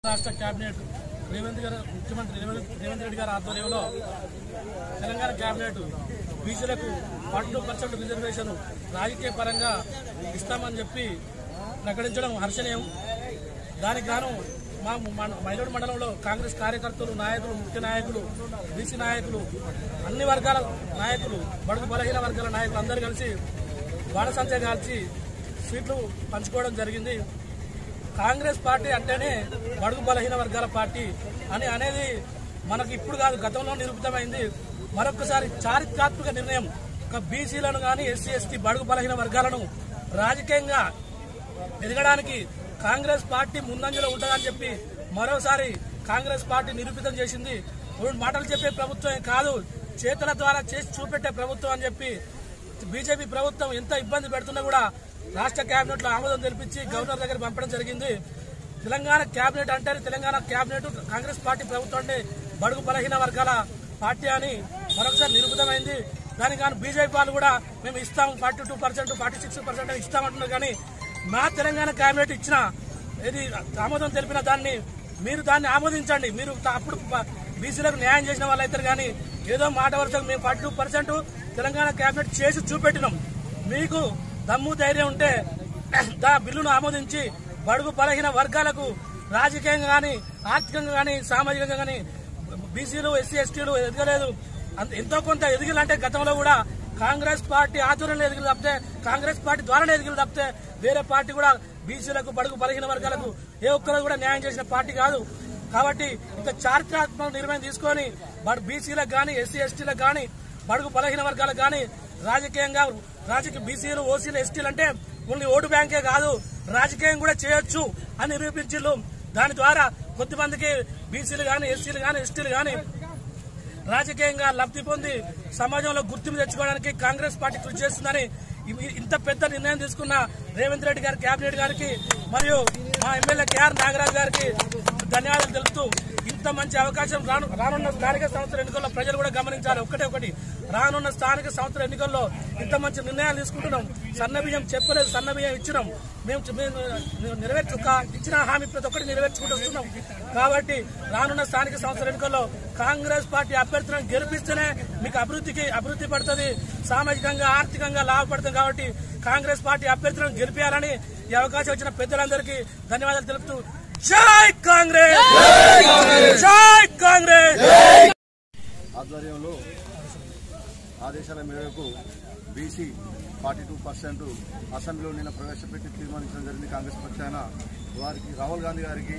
రాష్ట్ర కేబినెట్ ముఖ్యమంత్రి రేవంత్ రెడ్డి గారి ఆధ్వర్యంలో తెలంగాణ కేబినెట్ బీసీలకు 42% రిజర్వేషన్ రాజకీయ పరంగా ఇస్తామని చెప్పి ప్రకటించడం హర్షణీయం. దానికి గాను మా మైలూరు మండలంలో కాంగ్రెస్ కార్యకర్తలు, నాయకులు, ముఖ్య నాయకులు, బీసీ నాయకులు, అన్ని వర్గాల నాయకులు, బడుగు బలహీన వర్గాల నాయకులు అందరూ కలిసి బాణసంచా కాల్చి సీట్లు పంచుకోవడం జరిగింది. కాంగ్రెస్ పార్టీ అంటేనే బడుగు బలహీన వర్గాల పార్టీ అని అనేది మనకు ఇప్పుడు కాదు, గతంలో నిరూపితమైంది. మరొకసారి చారిత్రాత్మక నిర్ణయం, ఒక బీసీలను కానీ ఎస్సీ ఎస్టీ బడుగు బలహీన వర్గాలను రాజకీయంగా ఎదగడానికి కాంగ్రెస్ పార్టీ ముందంజలో ఉంటుందని చెప్పి మరోసారి కాంగ్రెస్ పార్టీ నిరూపితం చేసింది. మాటలు చెప్పే ప్రభుత్వం కాదు, చేతుల ద్వారా చేసి చూపెట్టే ప్రభుత్వం అని చెప్పి బీజేపీ ప్రభుత్వం ఎంత ఇబ్బంది పెడుతున్నా కూడా రాష్ట్ర కేబినెట్ లో ఆమోదం తెలిపించి గవర్నర్ దగ్గర పంపడం జరిగింది. తెలంగాణ కేబినెట్ అంటే తెలంగాణ కేబినెట్ కాంగ్రెస్ పార్టీ ప్రభుత్వం అంటే బడుగు బలహీన వర్గాల పార్టీ అని మరొకసారి నిరూపితమైంది. దానికి కానీ బీజేపీ వాళ్ళు కూడా మేము ఇస్తాం 42%, 46% ఇస్తామంటున్నారు. కానీ మా తెలంగాణ కేబినెట్ ఇచ్చిన ఇది ఆమోదం తెలిపిన దాన్ని మీరు దాన్ని ఆమోదించండి. మీరు అప్పుడు బీసీలకు న్యాయం చేసిన వాళ్ళు అవుతారు. కానీ ఏదో మాట వరుసకు మేము 42% తెలంగాణ కేబినెట్ చేసి చూపెట్టినాం. మీకు దమ్ము ధైర్యం ఉంటే బిల్లును ఆమోదించి బడుగు బలహీన వర్గాలకు రాజకీయంగా కానీ, ఆర్థికంగా కానీ, సామాజికంగా కానీ బీసీలు, ఎస్సీ ఎస్టీలు ఎదగలేదు. ఎంతో కొంత ఎదిగిలంటే గతంలో కూడా కాంగ్రెస్ పార్టీ ఆధ్వర్యంలో ఎదిగిలు తప్పితే, కాంగ్రెస్ పార్టీ ద్వారానే ఎదిగిలు తప్పితే వేరే పార్టీ కూడా బీసీలకు, బడుగు బలహీన వర్గాలకు ఏ ఒక్కరు కూడా న్యాయం చేసిన పార్టీ కాదు. కాబట్టి ఇంత చారిత్రాత్మక నిర్ణయం తీసుకొని బీసీలకు కానీ, ఎస్సీ ఎస్టీలకు కానీ, బడుగు బలహీన వర్గాలకు కానీ రాజకీయంగా బీసీలు, ఓసీలు, ఎస్టీలు అంటే ఓన్లీ ఓటు బ్యాంకే కాదు, రాజకీయం కూడా చేయొచ్చు అని నిరూపించిల్లు. దాని ద్వారా కొద్దిమందికి బీసీలు కానీ, ఎస్సీలు కానీ, ఎస్టీలు కానీ రాజకీయంగా లబ్ధి పొంది సమాజంలో గుర్తింపు తెచ్చుకోవడానికి కాంగ్రెస్ పార్టీ కృషి చేస్తుందని ఇంత పెద్ద నిర్ణయం తీసుకున్న రేవంత్ రెడ్డి గారి కేబినెట్ గారికి మరియు మా ఎమ్మెల్యే కేఆర్ నాగరాజు గారికి ధన్యవాదాలు తెలుపుతూ, ఇంత మంచి అవకాశం రానున్న స్థానిక సంస్థల ఎన్నికల్లో ప్రజలు కూడా గమనించాలి. ఒకటి రానున్న స్థానిక సంస్థల ఎన్నికల్లో ఇంత మంచి నిర్ణయాలు తీసుకుంటున్నాం. సన్నబియ్యం చెప్పలేదు, సన్నబియ్యం ఇచ్చినాం. మేము ఇచ్చిన హామీ ప్రతి ఒక్కటి నెరవేర్చుకుంటూ వస్తున్నాం. కాబట్టి రానున్న స్థానిక సంస్థల ఎన్నికల్లో కాంగ్రెస్ పార్టీ అభ్యర్థులను గెలిపిస్తేనే మీకు అభివృద్ధి పడుతుంది, సామాజికంగా, ఆర్థికంగా లాభపడుతుంది. కాబట్టి కాంగ్రెస్ పార్టీ అభ్యర్థులను గెలిపించాలని ఈ అవకాశం వచ్చిన పెద్దలందరికీ ధన్యవాదాలు తెలుపుతూ జై కాంగ్రెస్, జై కాంగ్రెస్. ఆధ్వర్యంలో ఆదేశాల మేరకు బీసీ 42% అసెంబ్లీలో నిన్న ప్రవేశపెట్టి తీర్మానించడం జరిగింది. కాంగ్రెస్ పక్షాన వారికి రాహుల్ గాంధీ గారికి